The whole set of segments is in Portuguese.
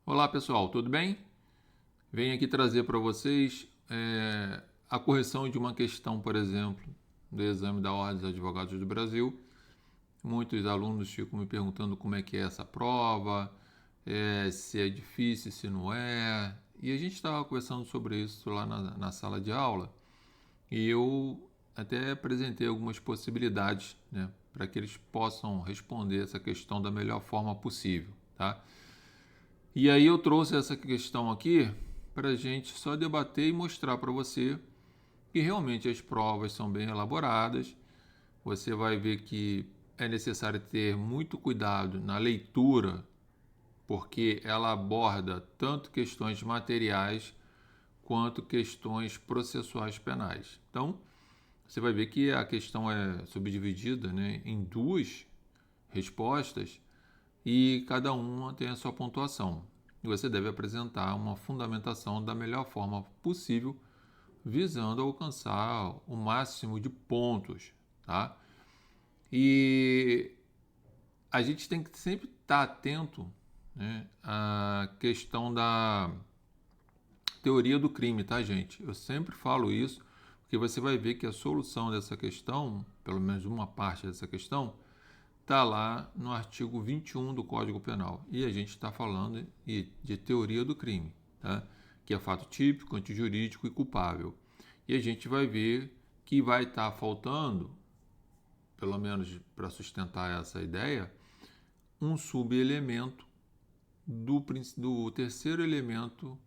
Olá pessoal, tudo bem? Venho aqui trazer para vocês a correção de uma questão, por exemplo, do exame da Ordem dos Advogados do Brasil. Muitos alunos ficam me perguntando como é que é essa prova, se é difícil, se não é. E a gente estava conversando sobre isso lá na sala de aula e eu até apresentei algumas possibilidades, né, para que eles possam responder essa questão da melhor forma possível, tá? E aí eu trouxe essa questão aqui para a gente só debater e mostrar para você que realmente as provas são bem elaboradas. Você vai ver que é necessário ter muito cuidado na leitura, porque ela aborda tanto questões materiais quanto questões processuais penais. Então, você vai ver que a questão é subdividida, né, em duas respostas e cada uma tem a sua pontuação. E você deve apresentar uma fundamentação da melhor forma possível, visando alcançar o máximo de pontos, tá? E a gente tem que sempre estar atento, né, à questão da teoria do crime, tá, gente? Eu sempre falo isso, porque você vai ver que a solução dessa questão, pelo menos uma parte dessa questão, está lá no artigo 21 do Código Penal. E a gente está falando de teoria do crime, tá? Que é fato típico, antijurídico e culpável. E a gente vai ver que vai estar faltando, pelo menos para sustentar essa ideia, um subelemento do terceiro elemento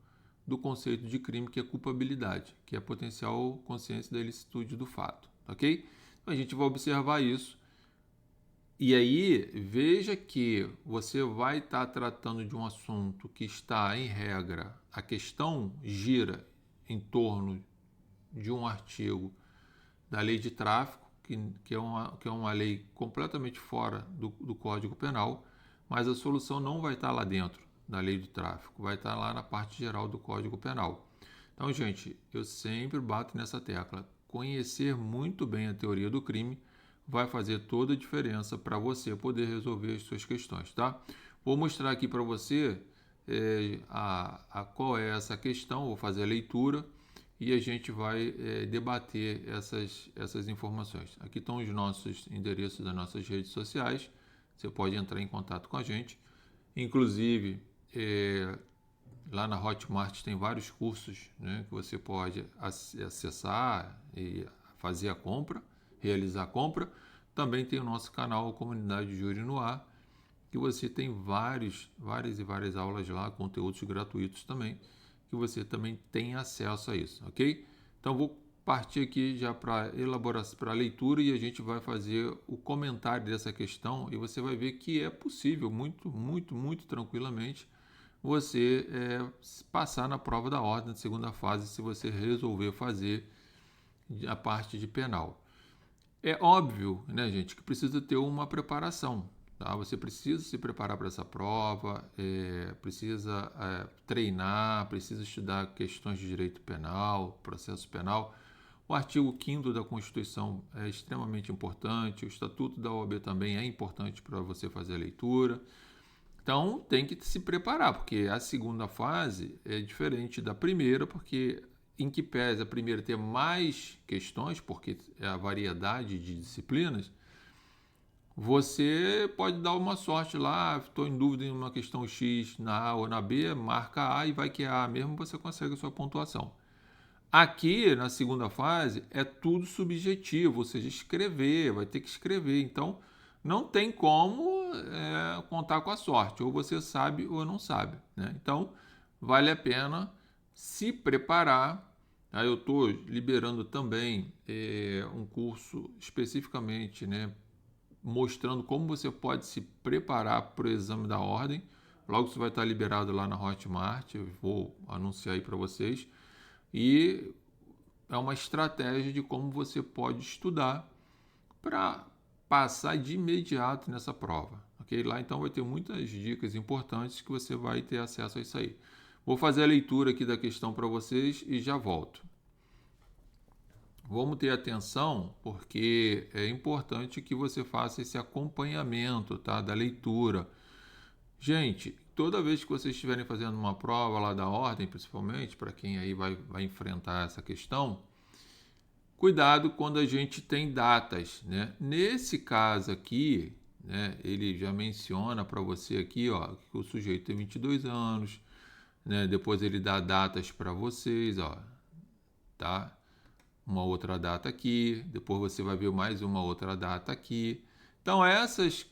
do conceito de crime, que é culpabilidade, que é a potencial consciência da ilicitude do fato, ok? Então a gente vai observar isso. E aí, veja que você vai estar tratando de um assunto que está em regra, a questão gira em torno de um artigo da lei de tráfico, que é uma lei completamente fora do Código Penal, mas a solução não vai estar lá dentro da lei do tráfico, vai estar lá na parte geral do Código Penal. Então, gente, eu sempre bato nessa tecla. Conhecer muito bem a teoria do crime vai fazer toda a diferença para você poder resolver as suas questões, tá? Vou mostrar aqui para você qual é essa questão, vou fazer a leitura e a gente vai debater essas informações. Aqui estão os nossos endereços das nossas redes sociais, você pode entrar em contato com a gente, inclusive lá na Hotmart tem vários cursos, né, que você pode acessar e fazer a compra, realizar a compra. Também tem o nosso canal Comunidade Júri no Ar, que você tem várias aulas lá, conteúdos gratuitos também, que você também tem acesso a isso, ok? Então vou partir aqui já para elaboração, para a leitura, e a gente vai fazer o comentário dessa questão e você vai ver que é possível muito tranquilamente você passar na prova da ordem de segunda fase se você resolver fazer a parte de penal. É óbvio, né, gente, que precisa ter uma preparação. Tá? Você precisa se preparar para essa prova, precisa treinar, precisa estudar questões de direito penal, processo penal. O artigo 5º da Constituição é extremamente importante, o Estatuto da OAB também é importante para você fazer a leitura. Então tem que se preparar, porque a segunda fase é diferente da primeira, porque em que pese a primeira ter mais questões, porque é a variedade de disciplinas, você pode dar uma sorte lá, estou em dúvida em uma questão X na A ou na B, marca A e vai que é A mesmo, você consegue a sua pontuação. Aqui, na segunda fase, é tudo subjetivo, ou seja, escrever, vai ter que escrever. Então, não tem como contar com a sorte. Ou você sabe ou não sabe, né? Então, vale a pena se preparar. Aí eu estou liberando também um curso especificamente, né, mostrando como você pode se preparar para o exame da ordem. Logo isso vai estar liberado lá na Hotmart, eu vou anunciar aí para vocês. E é uma estratégia de como você pode estudar para passar de imediato nessa prova. Ok? Lá então vai ter muitas dicas importantes que você vai ter acesso a isso aí. Vou fazer a leitura aqui da questão para vocês e já volto. Vamos ter atenção porque é importante que você faça esse acompanhamento, tá, da leitura. Gente, toda vez que vocês estiverem fazendo uma prova lá da ordem, principalmente, para quem aí vai enfrentar essa questão, cuidado quando a gente tem datas, né? Nesse caso aqui, né, ele já menciona para você aqui, ó, que o sujeito tem 22 anos, né? Depois ele dá datas para vocês, ó, tá? Uma outra data aqui, depois você vai ver mais uma outra data aqui. Então, essas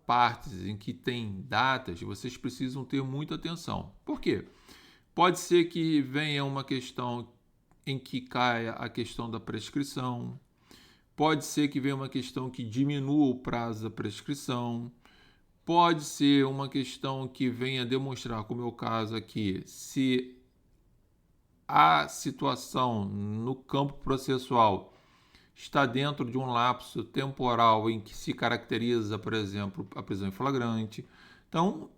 partes em que tem datas, vocês precisam ter muita atenção. Por quê? Pode ser que venha uma questão em que caia a questão da prescrição, pode ser que venha uma questão que diminua o prazo da prescrição, pode ser uma questão que venha demonstrar, como é o caso aqui, se a situação no campo processual está dentro de um lapso temporal em que se caracteriza, por exemplo, a prisão em flagrante. Então,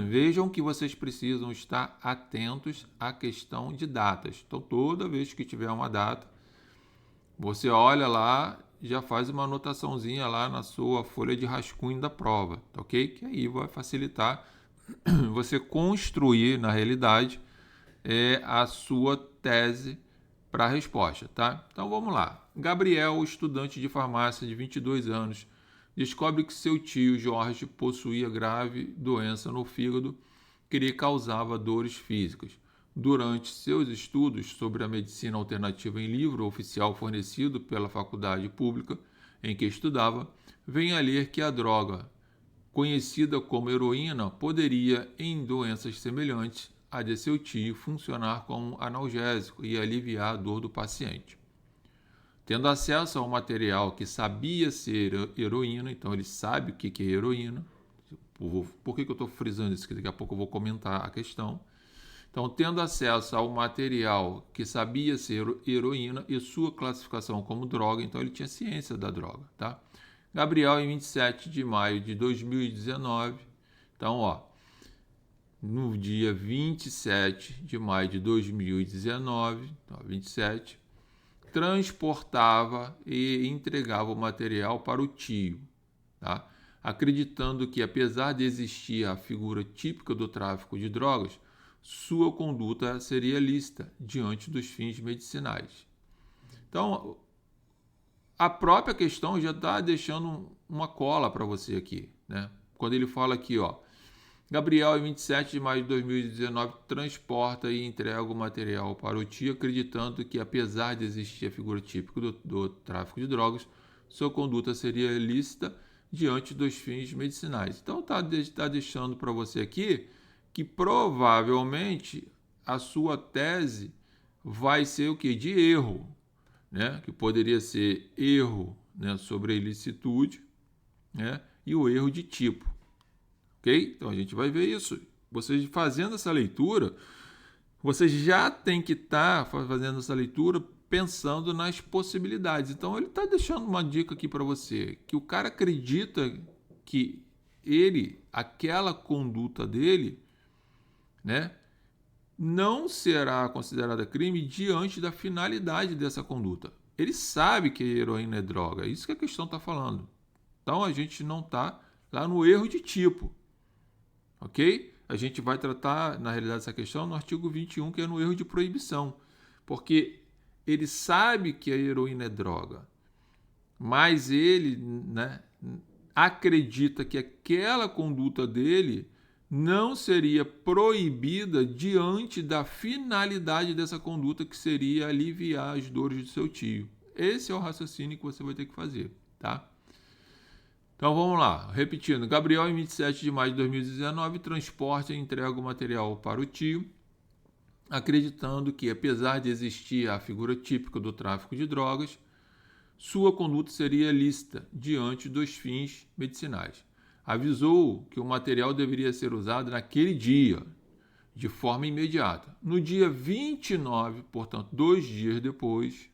vejam que vocês precisam estar atentos à questão de datas. Então, toda vez que tiver uma data, você olha lá, já faz uma anotaçãozinha lá na sua folha de rascunho da prova, tá ok? Que aí vai facilitar você construir, na realidade, a sua tese para a resposta, tá? Então vamos lá. Gabriel, estudante de farmácia de 22 anos, descobre que seu tio Jorge possuía grave doença no fígado que lhe causava dores físicas. Durante seus estudos sobre a medicina alternativa em livro oficial fornecido pela faculdade pública em que estudava, vem a ler que a droga, conhecida como heroína, poderia, em doenças semelhantes à de seu tio, funcionar como analgésico e aliviar a dor do paciente. Tendo acesso ao material que sabia ser heroína, então ele sabe o que é heroína. Por que eu estou frisando isso? Que daqui a pouco eu vou comentar a questão. Então, tendo acesso ao material que sabia ser heroína e sua classificação como droga, então ele tinha ciência da droga, tá? Gabriel, em 27 de maio de 2019, então, ó, no dia 27 de maio de 2019, então, 27, transportava e entregava o material para o tio, tá? Acreditando que, apesar de existir a figura típica do tráfico de drogas, sua conduta seria lícita diante dos fins medicinais. Então, a própria questão já está deixando uma cola para você aqui, né? Quando ele fala aqui, ó, Gabriel, em 27 de maio de 2019, transporta e entrega o material para o tio, acreditando que, apesar de existir a figura típica do tráfico de drogas, sua conduta seria lícita diante dos fins medicinais. Então, tá deixando para você aqui que provavelmente a sua tese vai ser o que? De erro, né? Que poderia ser erro, né, sobre a ilicitude, né, e o erro de tipo. Ok? Então a gente vai ver isso. Vocês fazendo essa leitura, vocês já tem que estar fazendo essa leitura pensando nas possibilidades. Então ele está deixando uma dica aqui para você, que o cara acredita que aquela conduta dele, né, não será considerada crime diante da finalidade dessa conduta. Ele sabe que a heroína é droga, é isso que a questão está falando. Então a gente não está lá no erro de tipo, ok? A gente vai tratar, na realidade, essa questão no artigo 21, que é no erro de proibição, porque ele sabe que a heroína é droga, mas ele, né, acredita que aquela conduta dele não seria proibida diante da finalidade dessa conduta, que seria aliviar as dores do seu tio. Esse é o raciocínio que você vai ter que fazer, tá? Então vamos lá, repetindo. Gabriel, em 27 de maio de 2019, transporta e entrega o material para o tio, acreditando que, apesar de existir a figura típica do tráfico de drogas, sua conduta seria lícita diante dos fins medicinais. Avisou que o material deveria ser usado naquele dia, de forma imediata. No dia 29, portanto, 2 dias depois,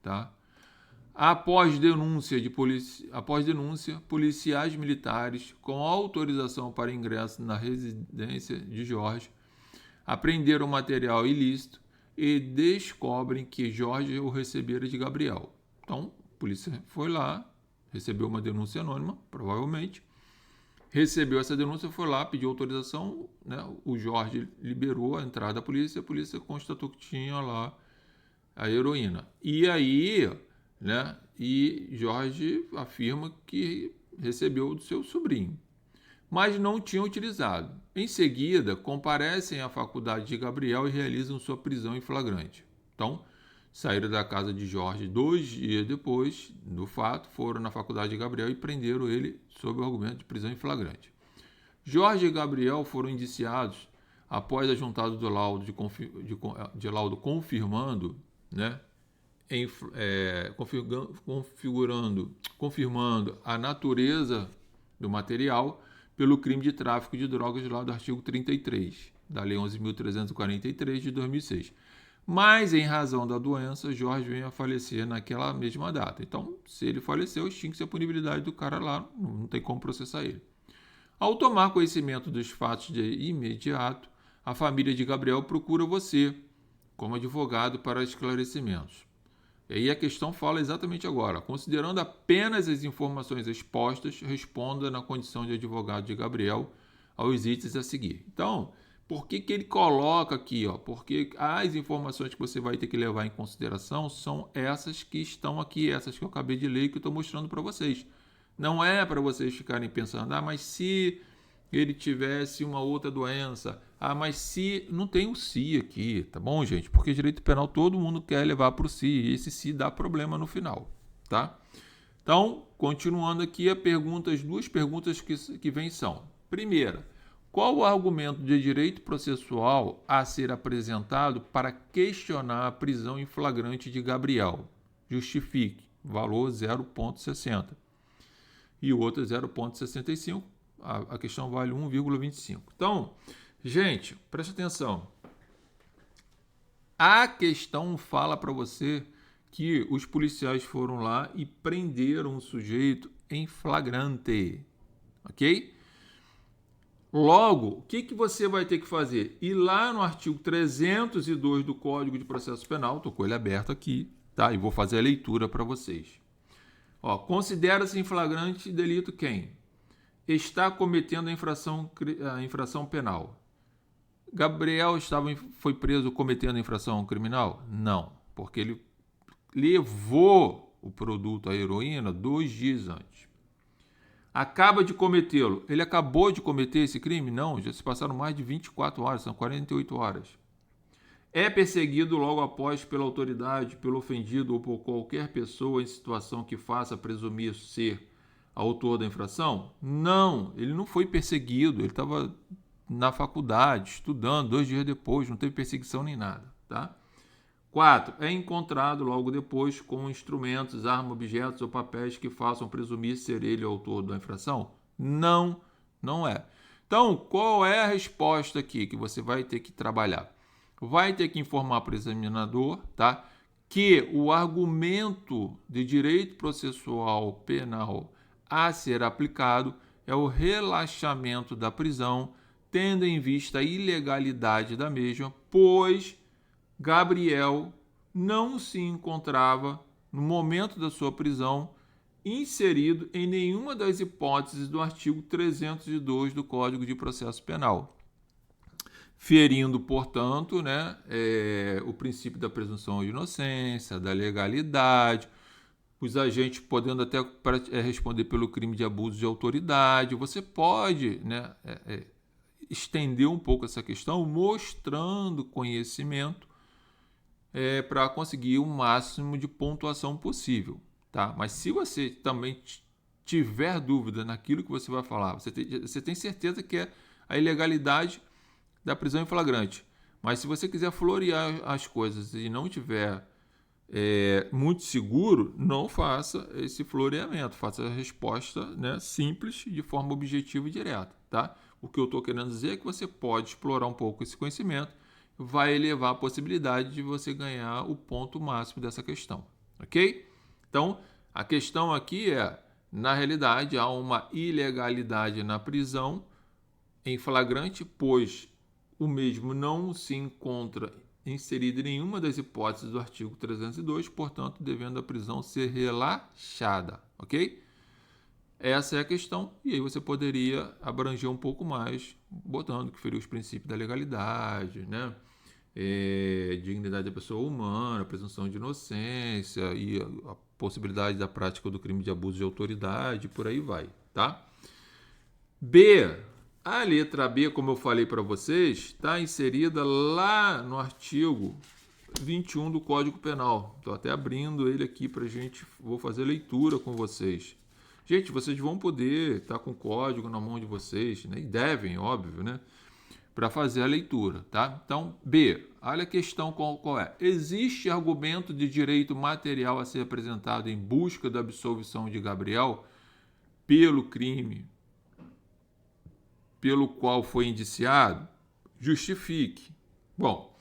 tá? Após denúncia, policiais militares, com autorização para ingresso na residência de Jorge, apreenderam o material ilícito e descobrem que Jorge o recebera de Gabriel. Então, a polícia foi lá, recebeu uma denúncia anônima, provavelmente, recebeu essa denúncia, foi lá, pediu autorização, né? O Jorge liberou a entrada da polícia, a polícia constatou que tinha lá a heroína. E aí, né? E Jorge afirma que recebeu do seu sobrinho, mas não tinha utilizado. Em seguida, comparecem à faculdade de Gabriel e realizam sua prisão em flagrante. Então, saíram da casa de Jorge 2 dias depois do fato, foram na faculdade de Gabriel e prenderam ele sob o argumento de prisão em flagrante. Jorge e Gabriel foram indiciados após a juntada do laudo de laudo confirmando, né, confirmando a natureza do material pelo crime de tráfico de drogas lá do artigo 33 da Lei 11.343 de 2006. Mas, em razão da doença, Jorge veio a falecer naquela mesma data. Então, se ele faleceu, extingue-se a punibilidade do cara lá, não tem como processar ele. Ao tomar conhecimento dos fatos de imediato, a família de Gabriel procura você, como advogado, para esclarecimentos. E aí a questão fala exatamente agora. Considerando apenas as informações expostas, responda na condição de advogado de Gabriel aos itens a seguir. Então, por que ele coloca aqui? Porque as informações que você vai ter que levar em consideração são essas que estão aqui, essas que eu acabei de ler e que eu estou mostrando para vocês. Não é para vocês ficarem pensando, mas se ele tivesse uma outra doença, mas se... Não tem o se aqui, tá bom, gente? Porque direito penal todo mundo quer levar para o se, e esse se dá problema no final, tá? Então, continuando aqui, as duas perguntas que vêm são: primeira, qual o argumento de direito processual a ser apresentado para questionar a prisão em flagrante de Gabriel? Justifique, valor 0,60. E o outro 0,65. A questão vale 1,25. Então, gente, preste atenção. A questão fala para você que os policiais foram lá e prenderam o sujeito em flagrante, ok? Logo, o que você vai ter que fazer? Ir lá no artigo 302 do Código de Processo Penal, estou com ele aberto aqui, tá? E vou fazer a leitura para vocês. Considera-se em flagrante delito quem está cometendo a infração penal. Gabriel foi preso cometendo a infração criminal? Não, porque ele levou o produto, a heroína, 2 dias antes. Acaba de cometê-lo. Ele acabou de cometer esse crime? Não, já se passaram mais de 24 horas, são 48 horas. É perseguido logo após pela autoridade, pelo ofendido ou por qualquer pessoa em situação que faça presumir ser autor da infração? Não, ele não foi perseguido, ele estava na faculdade, estudando, 2 dias depois, não teve perseguição nem nada, tá? 4. É encontrado logo depois com instrumentos, armas, objetos ou papéis que façam presumir ser ele o autor da infração? Não, não é. Então, qual é a resposta aqui que você vai ter que trabalhar? Vai ter que informar para o examinador, tá, que o argumento de direito processual penal a ser aplicado é o relaxamento da prisão, tendo em vista a ilegalidade da mesma, pois Gabriel não se encontrava, no momento da sua prisão, inserido em nenhuma das hipóteses do artigo 302 do Código de Processo Penal, ferindo, portanto, né, o princípio da presunção de inocência, da legalidade, os agentes podendo até responder pelo crime de abuso de autoridade. Você pode, né, estender um pouco essa questão mostrando conhecimento para conseguir o máximo de pontuação possível, tá? Mas se você também tiver dúvida naquilo que você vai falar, você tem certeza que é a ilegalidade da prisão em flagrante. Mas se você quiser florear as coisas e não tiver muito seguro, não faça esse floreamento, faça a resposta, né, simples, de forma objetiva e direta, tá? O que eu estou querendo dizer é que você pode explorar um pouco esse conhecimento, vai elevar a possibilidade de você ganhar o ponto máximo dessa questão, ok? Então, a questão aqui na realidade, há uma ilegalidade na prisão em flagrante, pois o mesmo não se encontra inserido em nenhuma das hipóteses do artigo 302, portanto, devendo a prisão ser relaxada, ok? Essa é a questão, e aí você poderia abranger um pouco mais, botando que feriu os princípios da legalidade, né? Dignidade da pessoa humana, presunção de inocência e a possibilidade da prática do crime de abuso de autoridade, por aí vai, tá? B, a letra B, como eu falei para vocês, está inserida lá no artigo 21 do Código Penal. Estou até abrindo ele aqui para a gente, vou fazer leitura com vocês. Gente, vocês vão poder estar com o código na mão de vocês, né? E devem, óbvio, né? Para fazer a leitura, tá? Então, B, olha a questão qual é. Existe argumento de direito material a ser apresentado em busca da absolvição de Gabriel pelo crime pelo qual foi indiciado? Justifique. Bom,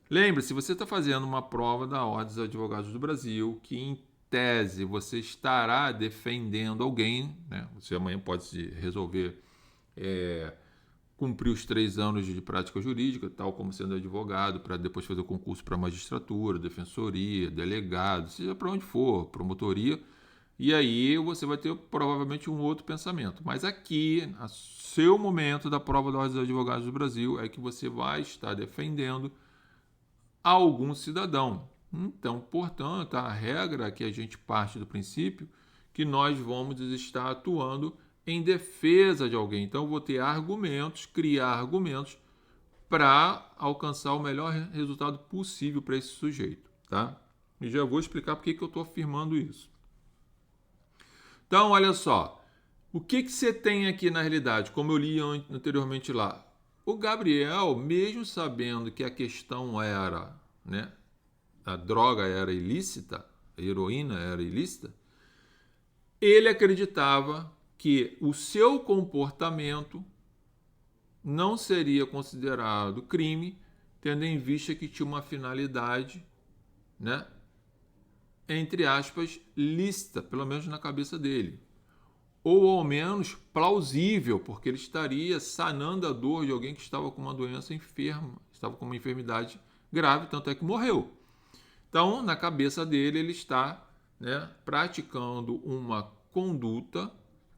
lembre-se, você está fazendo uma prova da Ordem dos Advogados do Brasil, que em tese você estará defendendo alguém, né? Você amanhã pode resolver cumprir os 3 anos de prática jurídica, tal como sendo advogado, para depois fazer o concurso para magistratura, defensoria, delegado, seja para onde for, promotoria, e aí você vai ter provavelmente um outro pensamento. Mas aqui, no seu momento da prova da Ordem dos Advogados do Brasil, é que você vai estar defendendo algum cidadão. Então, portanto, a regra é que a gente parte do princípio que nós vamos estar atuando em defesa de alguém. Então, eu vou ter argumentos, criar argumentos para alcançar o melhor resultado possível para esse sujeito, tá? E já vou explicar por que eu estou afirmando isso. Então, olha só, o que você tem aqui na realidade, como eu li anteriormente lá? O Gabriel, mesmo sabendo que a questão era, né, a droga era ilícita, a heroína era ilícita, ele acreditava que o seu comportamento não seria considerado crime, tendo em vista que tinha uma finalidade, né, entre aspas, lícita, pelo menos na cabeça dele. Ou ao menos plausível, porque ele estaria sanando a dor de alguém que estava com uma doença enferma, estava com uma enfermidade grave, tanto é que morreu. Então, na cabeça dele, ele está, né, praticando uma conduta,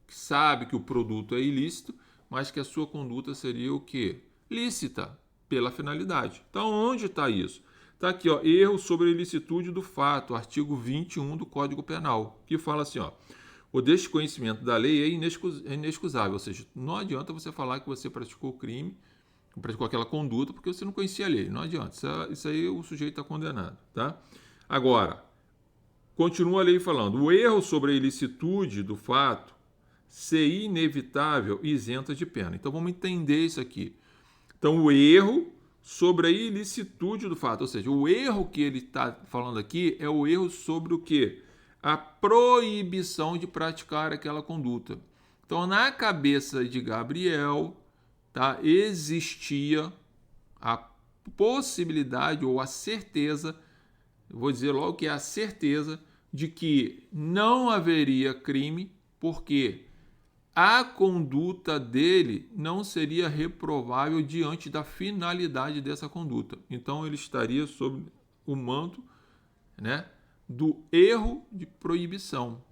que sabe que o produto é ilícito, mas que a sua conduta seria o quê? Lícita, pela finalidade. Então, onde está isso? Está aqui, ó, erro sobre a ilicitude do fato, artigo 21 do Código Penal, que fala assim, ó, o desconhecimento da lei é inexcusável, ou seja, não adianta você falar que você praticou o crime, praticou aquela conduta, porque você não conhecia a lei, não adianta, isso aí o sujeito está condenado, tá? Agora, continua a lei falando, o erro sobre a ilicitude do fato ser inevitável e isenta de pena. Então vamos entender isso aqui. Então o erro sobre a ilicitude do fato, ou seja, o erro que ele está falando aqui é o erro sobre o quê? A proibição de praticar aquela conduta. Então, na cabeça de Gabriel, tá, existia a possibilidade ou a certeza, vou dizer logo que é a certeza, de que não haveria crime, porque a conduta dele não seria reprovável diante da finalidade dessa conduta. Então, ele estaria sob o manto, né, do erro de proibição,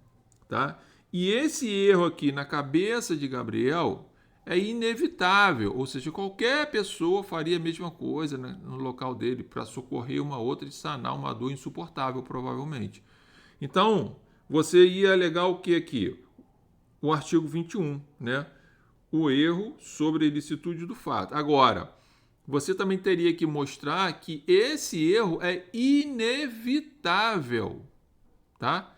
tá? E esse erro aqui na cabeça de Gabriel é inevitável, ou seja, qualquer pessoa faria a mesma coisa, né, no local dele para socorrer uma outra e sanar uma dor insuportável, provavelmente. Então, você ia alegar o que aqui? O artigo 21, né? O erro sobre a ilicitude do fato. Agora, você também teria que mostrar que esse erro é inevitável, tá?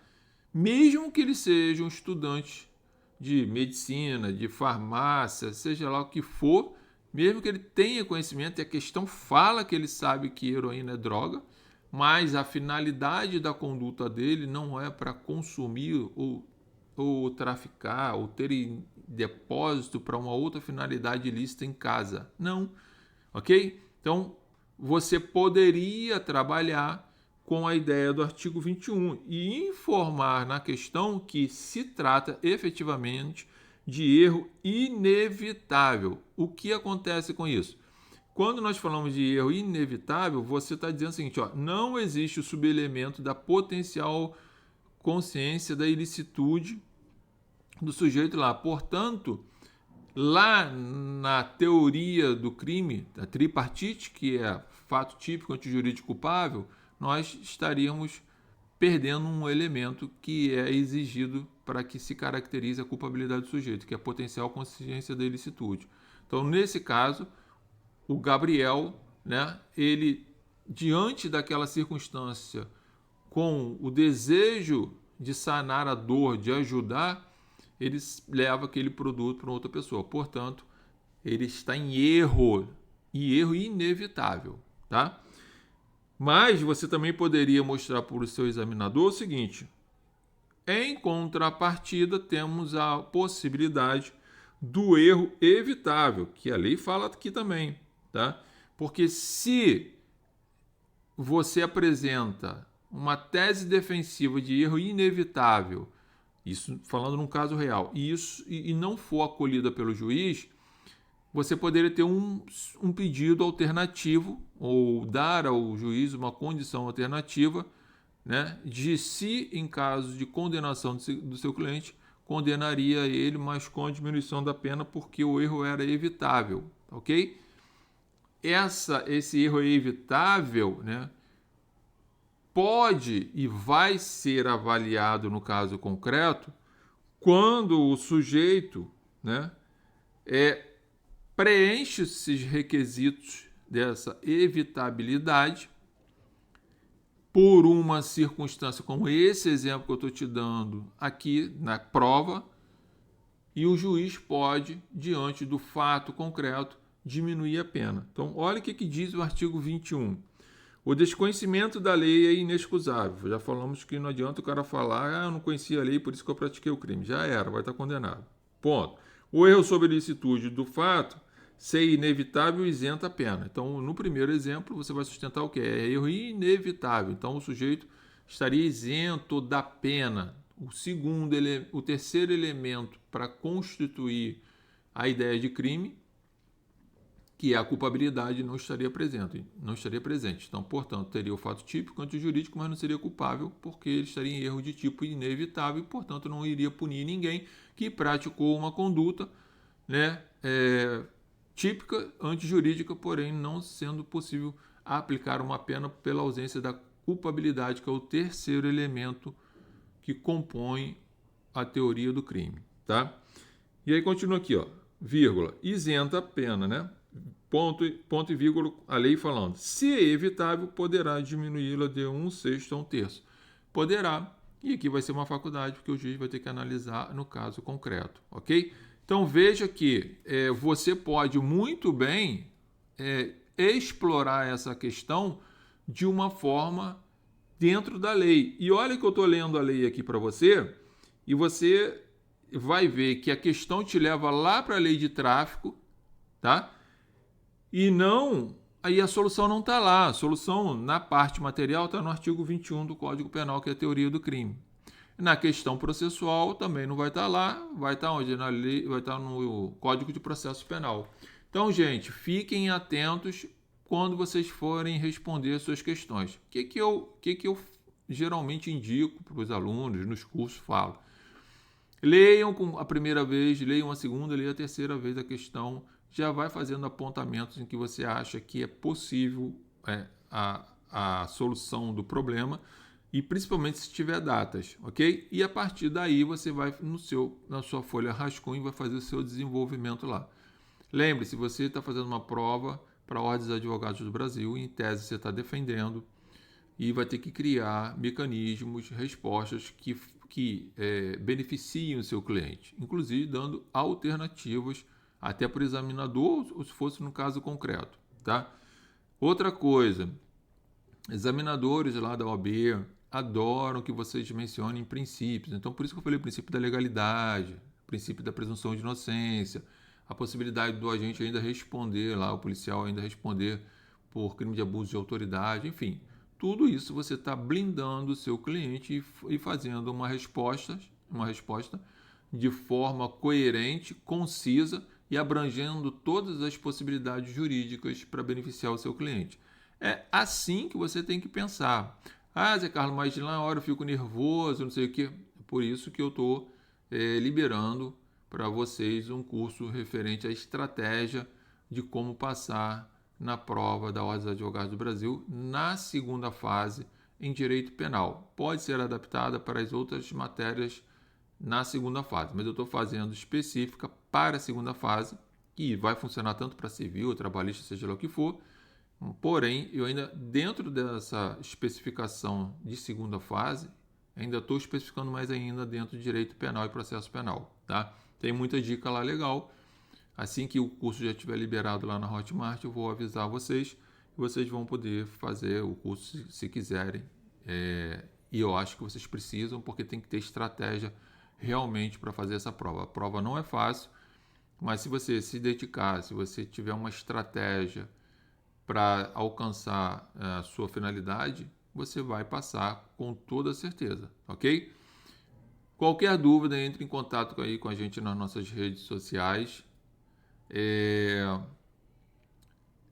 Mesmo que ele seja um estudante de medicina, de farmácia, seja lá o que for, mesmo que ele tenha conhecimento, e a questão fala que ele sabe que heroína é droga, mas a finalidade da conduta dele não é para consumir ou traficar, ou ter em depósito para uma outra finalidade ilícita em casa. Não, ok? Então, você poderia trabalhar com a ideia do artigo 21 e informar na questão que se trata efetivamente de erro inevitável. O que acontece com isso? Quando nós falamos de erro inevitável, você está dizendo o seguinte, ó, não existe o subelemento da potencial consciência da ilicitude do sujeito lá. Portanto, lá na teoria do crime, da tripartite, que é fato típico, antijurídico culpável, nós estaríamos perdendo um elemento que é exigido para que se caracterize a culpabilidade do sujeito, que é a potencial consciência da ilicitude. Então, nesse caso, o Gabriel, né, ele, diante daquela circunstância, com o desejo de sanar a dor, de ajudar, ele leva aquele produto para outra pessoa. Portanto, ele está em erro, e erro inevitável, tá? Mas você também poderia mostrar para o seu examinador o seguinte: em contrapartida, temos a possibilidade do erro evitável, que a lei fala aqui também, tá? Porque se você apresenta uma tese defensiva de erro inevitável, isso falando num caso real, e não for acolhida pelo juiz, você poderia ter um pedido alternativo ou dar ao juiz uma condição alternativa, né, de se, em caso de condenação do seu cliente, condenaria ele, mas com a diminuição da pena, porque o erro era evitável, ok? Esse erro é evitável, né, pode e vai ser avaliado no caso concreto quando o sujeito, né, preenche esses requisitos dessa evitabilidade por uma circunstância como esse exemplo que eu estou te dando aqui na prova, e o juiz pode, diante do fato concreto, diminuir a pena. Então, olha o que diz o artigo 21. O desconhecimento da lei é inexcusável. Já falamos que não adianta o cara falar, eu não conhecia a lei, por isso que eu pratiquei o crime. Já era, vai estar condenado. Ponto. O erro sobre a ilicitude do fato ser inevitável isenta a pena. Então, no primeiro exemplo, você vai sustentar o quê? É erro inevitável. Então, o sujeito estaria isento da pena. O terceiro elemento para constituir a ideia de crime, que é a culpabilidade, não estaria presente. Então, portanto, teria o fato típico antijurídico, mas não seria culpável, porque ele estaria em erro de tipo inevitável e, portanto, não iria punir ninguém que praticou uma conduta, né, típica antijurídica, porém não sendo possível aplicar uma pena pela ausência da culpabilidade, que é o terceiro elemento que compõe a teoria do crime, tá? E aí continua aqui, ó, vírgula, isenta a pena, né? Ponto e vírgula, a lei falando. Se é evitável, poderá diminuí-la de 1/6 a 1/3. Poderá, e aqui vai ser uma faculdade, porque o juiz vai ter que analisar no caso concreto, ok? Então veja que você pode muito bem explorar essa questão de uma forma dentro da lei. E olha que eu estou lendo a lei aqui para você, e você vai ver que a questão te leva lá para a lei de tráfico, tá? E não, aí a solução não está lá. A solução na parte material está no artigo 21 do Código Penal, que é a teoria do crime. Na questão processual também não vai estar lá, vai estar onde? Na lei, vai estar no Código de Processo Penal. Então, gente, fiquem atentos quando vocês forem responder suas questões. O que eu geralmente indico para os alunos nos cursos, falo. Leiam a primeira vez, leiam a segunda, leiam a terceira vez a questão, já vai fazendo apontamentos em que você acha que é possível a solução do problema, e principalmente se tiver datas, ok? E a partir daí você vai na sua folha rascunho e vai fazer o seu desenvolvimento lá. Lembre-se, você está fazendo uma prova para a Ordem dos Advogados do Brasil, em tese você está defendendo, e vai ter que criar mecanismos, respostas que beneficiem o seu cliente, inclusive dando alternativas até para o examinador, ou se fosse no caso concreto, tá? Outra coisa, examinadores lá da OAB adoram que vocês mencionem princípios. Então, por isso que eu falei o princípio da legalidade, o princípio da presunção de inocência, a possibilidade do agente ainda responder lá, o policial ainda responder por crime de abuso de autoridade, enfim. Tudo isso você está blindando o seu cliente e fazendo uma resposta de forma coerente, concisa e abrangendo todas as possibilidades jurídicas para beneficiar o seu cliente. É assim que você tem que pensar. Ah, Zé Carlos, mas na hora eu fico nervoso, não sei o quê. Por isso que eu estou liberando para vocês um curso referente à estratégia de como passar na prova da Ordem dos Advogados do Brasil na segunda fase em Direito Penal. Pode ser adaptada para as outras matérias na segunda fase, mas eu estou fazendo específica para a segunda fase e vai funcionar tanto para civil, trabalhista, seja lá o que for. Porém, eu ainda, dentro dessa especificação de segunda fase, ainda estou especificando mais ainda dentro de Direito Penal e Processo Penal, tá? Tem muita dica lá legal. Assim que o curso já estiver liberado lá na Hotmart, eu vou avisar vocês e vocês vão poder fazer o curso se quiserem. E eu acho que vocês precisam, porque tem que ter estratégia realmente para fazer essa prova. A prova não é fácil, mas se você se dedicar, se você tiver uma estratégia para alcançar a sua finalidade, você vai passar com toda certeza, ok? Qualquer dúvida, entre em contato aí com a gente nas nossas redes sociais.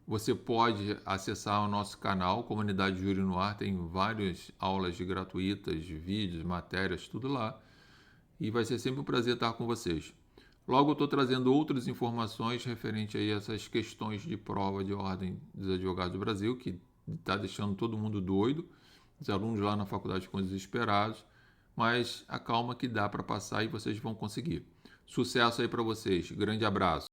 Você pode acessar o nosso canal, Comunidade Júri no Ar, tem várias aulas gratuitas, vídeos, matérias, tudo lá. E vai ser sempre um prazer estar com vocês. Logo eu estou trazendo outras informações referente a essas questões de prova de ordem dos advogados do Brasil, que está deixando todo mundo doido. Os alunos lá na faculdade ficam desesperados, mas a calma que dá para passar e vocês vão conseguir. Sucesso aí para vocês. Grande abraço.